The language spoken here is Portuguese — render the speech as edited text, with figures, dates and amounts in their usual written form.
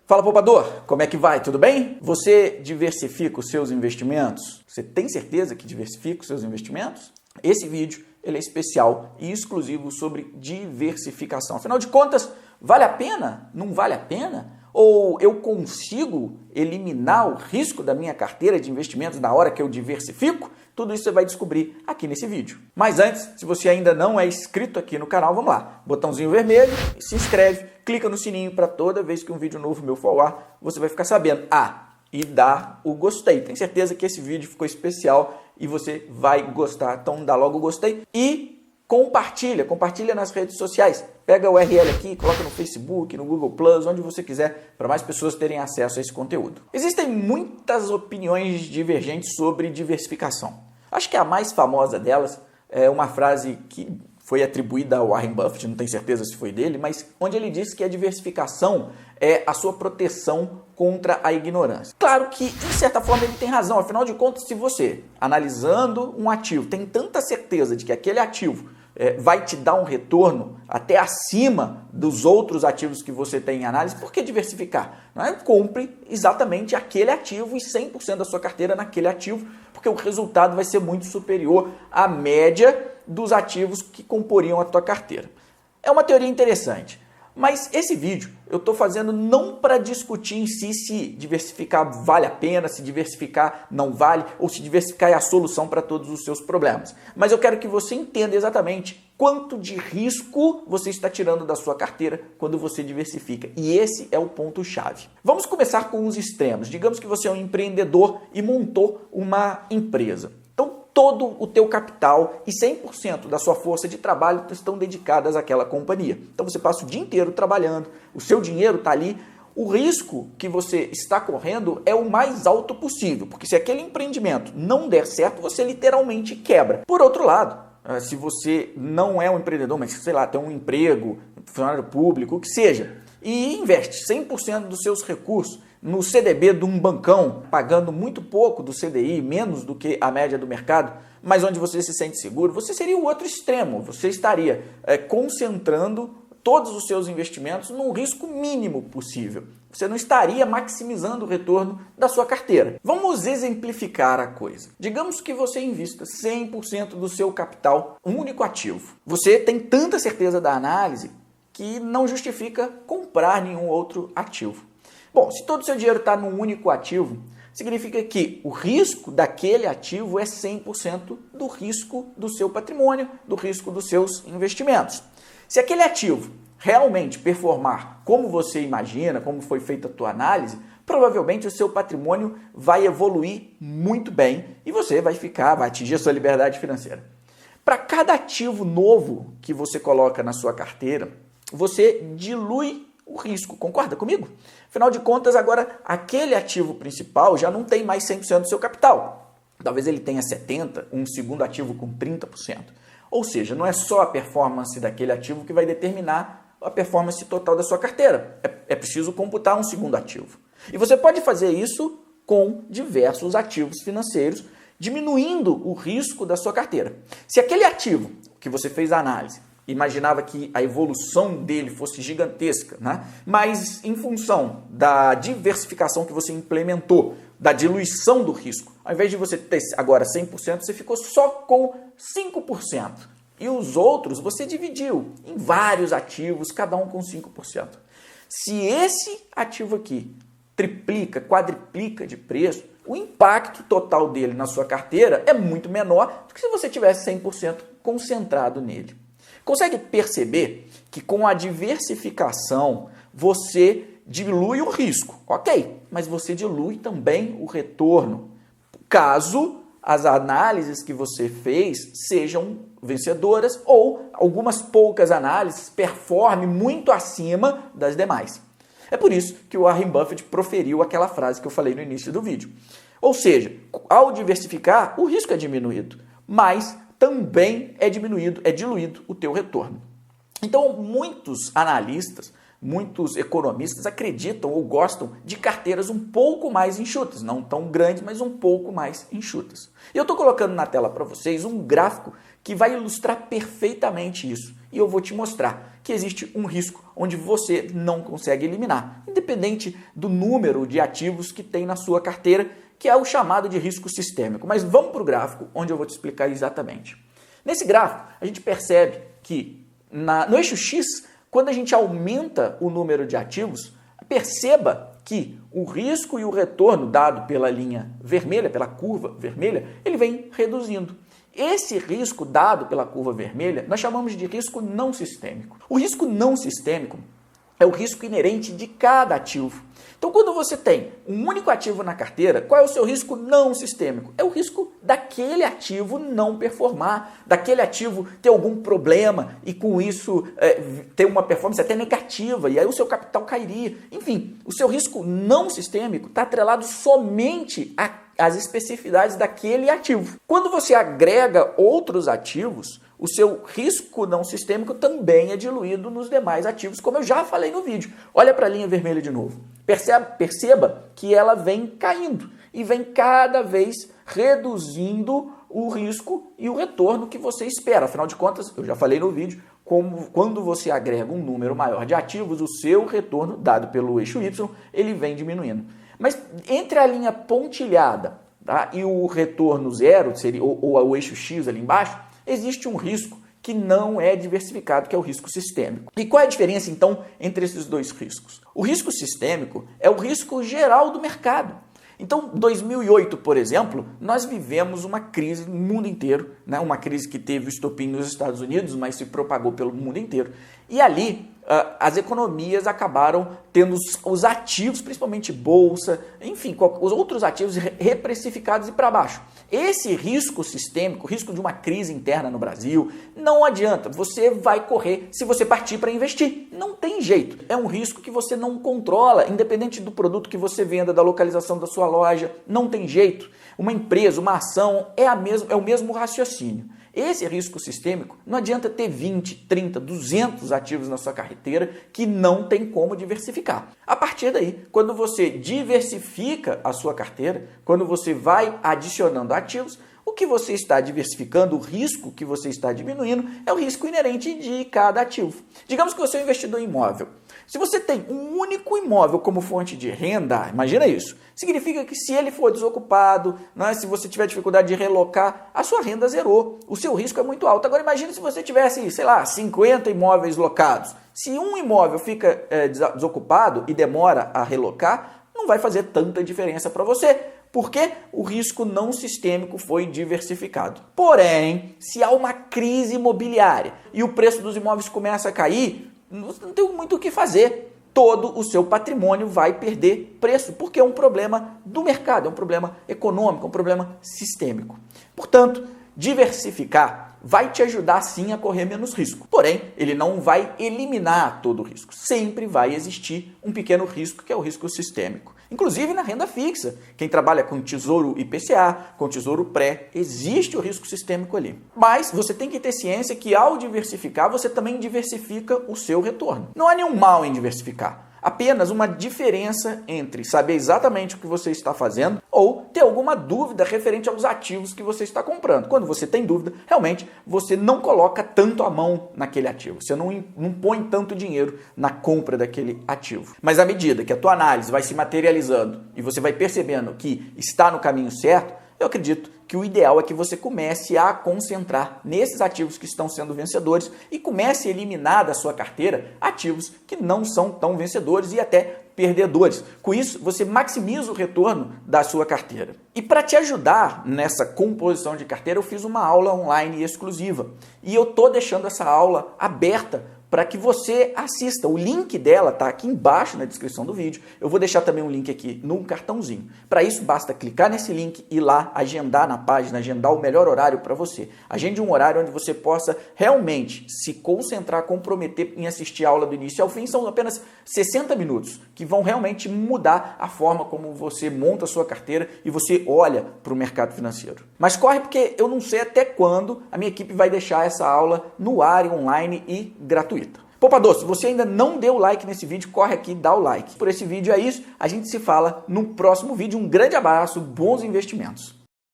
Fala, poupador! Como é que vai? Tudo bem? Você diversifica os seus investimentos? Você tem certeza que diversifica os seus investimentos? Esse vídeo ele é especial e exclusivo sobre diversificação. Afinal de contas, vale a pena? Não vale a pena? Ou eu consigo eliminar o risco da minha carteira de investimentos na hora que eu diversifico? Tudo isso você vai descobrir aqui nesse vídeo. Mas antes, se você ainda não é inscrito aqui no canal, vamos lá. Botãozinho vermelho, se inscreve, clica no sininho para toda vez que um vídeo novo meu for ao ar, você vai ficar sabendo. E dá o gostei. Tenho certeza que esse vídeo ficou especial e você vai gostar. Então dá logo o gostei e compartilha nas redes sociais. Pega o URL aqui, coloca no Facebook, no Google+, onde você quiser, para mais pessoas terem acesso a esse conteúdo. Existem muitas opiniões divergentes sobre diversificação. Acho que a mais famosa delas é uma frase que foi atribuída ao Warren Buffett, não tenho certeza se foi dele, mas onde ele disse que a diversificação é a sua proteção contra a ignorância. Claro que, de certa forma, ele tem razão. Afinal de contas, se você, analisando um ativo, tem tanta certeza de que aquele ativo vai te dar um retorno até acima dos outros ativos que você tem em análise, por que diversificar? Não é? Compre exatamente aquele ativo e 100% da sua carteira naquele ativo, porque o resultado vai ser muito superior à média dos ativos que comporiam a tua carteira. É uma teoria interessante, mas esse vídeo eu estou fazendo não para discutir em si se diversificar vale a pena, se diversificar não vale, ou se diversificar é a solução para todos os seus problemas. Mas eu quero que você entenda exatamente quanto de risco você está tirando da sua carteira quando você diversifica. E esse é o ponto-chave. Vamos começar com os extremos. Digamos que você é um empreendedor e montou uma empresa. Todo o teu capital e 100% da sua força de trabalho estão dedicadas àquela companhia. Então você passa o dia inteiro trabalhando, o seu dinheiro está ali, o risco que você está correndo é o mais alto possível, porque se aquele empreendimento não der certo, você literalmente quebra. Por outro lado, se você não é um empreendedor, mas sei lá, tem um emprego, funcionário público, o que seja, e investe 100% dos seus recursos no CDB de um bancão, pagando muito pouco do CDI, menos do que a média do mercado, mas onde você se sente seguro, você seria o outro extremo. Você estaria concentrando todos os seus investimentos num risco mínimo possível. Você não estaria maximizando o retorno da sua carteira. Vamos exemplificar a coisa. Digamos que você invista 100% do seu capital em um único ativo. Você tem tanta certeza da análise que não justifica comprar nenhum outro ativo. Bom, se todo o seu dinheiro está num único ativo, significa que o risco daquele ativo é 100% do risco do seu patrimônio, do risco dos seus investimentos. Se aquele ativo realmente performar como você imagina, como foi feita a tua análise, provavelmente o seu patrimônio vai evoluir muito bem e você vai atingir a sua liberdade financeira. Para cada ativo novo que você coloca na sua carteira, você dilui o risco, concorda comigo? Afinal de contas, agora, aquele ativo principal já não tem mais 100% do seu capital. Talvez ele tenha 70%, um segundo ativo com 30%. Ou seja, não é só a performance daquele ativo que vai determinar a performance total da sua carteira. É preciso computar um segundo ativo. E você pode fazer isso com diversos ativos financeiros, diminuindo o risco da sua carteira. Se aquele ativo que você fez a análise imaginava que a evolução dele fosse gigantesca, né? Mas em função da diversificação que você implementou, da diluição do risco, ao invés de você ter agora 100%, você ficou só com 5%. E os outros você dividiu em vários ativos, cada um com 5%. Se esse ativo aqui triplica, quadriplica de preço, o impacto total dele na sua carteira é muito menor do que se você tivesse 100% concentrado nele. Consegue perceber que com a diversificação você dilui o risco, ok? Mas você dilui também o retorno, caso as análises que você fez sejam vencedoras ou algumas poucas análises performem muito acima das demais. É por isso que o Warren Buffett proferiu aquela frase que eu falei no início do vídeo. Ou seja, ao diversificar, o risco é diminuído, mas também é diluído o teu retorno. Então, muitos analistas, muitos economistas acreditam ou gostam de carteiras um pouco mais enxutas, não tão grandes, mas um pouco mais enxutas. E eu estou colocando na tela para vocês um gráfico que vai ilustrar perfeitamente isso. E eu vou te mostrar que existe um risco onde você não consegue eliminar, independente do número de ativos que tem na sua carteira, que é o chamado de risco sistêmico. Mas vamos para o gráfico, onde eu vou te explicar exatamente. Nesse gráfico, a gente percebe que no eixo X, quando a gente aumenta o número de ativos, perceba que o risco e o retorno dado pela linha vermelha, pela curva vermelha, ele vem reduzindo. Esse risco dado pela curva vermelha, nós chamamos de risco não sistêmico. O risco não sistêmico é o risco inerente de cada ativo. Então, quando você tem um único ativo na carteira, qual é o seu risco não sistêmico? É o risco daquele ativo não performar, daquele ativo ter algum problema e com isso ter uma performance até negativa e aí o seu capital cairia. Enfim, o seu risco não sistêmico está atrelado somente às especificidades daquele ativo. Quando você agrega outros ativos, o seu risco não sistêmico também é diluído nos demais ativos, como eu já falei no vídeo. Olha para a linha vermelha de novo. Perceba que ela vem caindo e vem cada vez reduzindo o risco e o retorno que você espera. Afinal de contas, eu já falei no vídeo, quando você agrega um número maior de ativos, o seu retorno, dado pelo eixo Y, ele vem diminuindo. Mas entre a linha pontilhada, tá, e o retorno zero, ou o eixo X ali embaixo, existe um risco que não é diversificado, que é o risco sistêmico. E qual é a diferença, então, entre esses dois riscos? O risco sistêmico é o risco geral do mercado. Então, 2008, por exemplo, nós vivemos uma crise no mundo inteiro, né? Uma crise que teve o estopim nos Estados Unidos, mas se propagou pelo mundo inteiro. E ali, as economias acabaram tendo os ativos, principalmente bolsa, enfim, os outros ativos reprecificados e para baixo. Esse risco sistêmico, risco de uma crise interna no Brasil, não adianta, você vai correr se você partir para investir. Não tem jeito. É um risco que você não controla, independente do produto que você venda, da localização da sua loja, não tem jeito. Uma empresa, uma ação, é o mesmo raciocínio. Esse risco sistêmico, não adianta ter 20, 30, 200 ativos na sua carteira que não tem como diversificar. A partir daí, quando você diversifica a sua carteira, quando você vai adicionando ativos, o que você está diversificando, o risco que você está diminuindo, é o risco inerente de cada ativo. Digamos que você é um investidor em imóvel. Se você tem um único imóvel como fonte de renda, imagina isso, significa que se ele for desocupado, né, se você tiver dificuldade de relocar, a sua renda zerou, o seu risco é muito alto. Agora imagine se você tivesse, 50 imóveis locados. Se um imóvel fica desocupado e demora a relocar, não vai fazer tanta diferença para você, porque o risco não sistêmico foi diversificado. Porém, se há uma crise imobiliária e o preço dos imóveis começa a cair, não tem muito o que fazer. Todo o seu patrimônio vai perder preço, porque é um problema do mercado, é um problema econômico, é um problema sistêmico. Portanto, diversificar vai te ajudar sim a correr menos risco. Porém, ele não vai eliminar todo o risco. Sempre vai existir um pequeno risco, que é o risco sistêmico. Inclusive na renda fixa. Quem trabalha com tesouro IPCA, com tesouro pré, existe o risco sistêmico ali. Mas você tem que ter ciência que ao diversificar, você também diversifica o seu retorno. Não há nenhum mal em diversificar. Apenas uma diferença entre saber exatamente o que você está fazendo ou ter alguma dúvida referente aos ativos que você está comprando. Quando você tem dúvida, realmente você não coloca tanto a mão naquele ativo. Você não põe tanto dinheiro na compra daquele ativo. Mas à medida que a tua análise vai se materializando e você vai percebendo que está no caminho certo, eu acredito que o ideal é que você comece a concentrar nesses ativos que estão sendo vencedores e comece a eliminar da sua carteira ativos que não são tão vencedores e até perdedores. Com isso, você maximiza o retorno da sua carteira. E para te ajudar nessa composição de carteira, eu fiz uma aula online exclusiva. E eu estou deixando essa aula aberta para que você assista. O link dela está aqui embaixo na descrição do vídeo. Eu vou deixar também um link aqui no cartãozinho. Para isso, basta clicar nesse link e ir lá agendar na página, agendar o melhor horário para você. Agende um horário onde você possa realmente se concentrar, comprometer em assistir a aula do início ao fim. São apenas 60 minutos que vão realmente mudar a forma como você monta a sua carteira e você olha para o mercado financeiro. Mas corre, porque eu não sei até quando a minha equipe vai deixar essa aula no ar, online e gratuita. Poupador, se você ainda não deu like nesse vídeo, corre aqui e dá o like. Por esse vídeo é isso, a gente se fala no próximo vídeo. Um grande abraço, bons investimentos.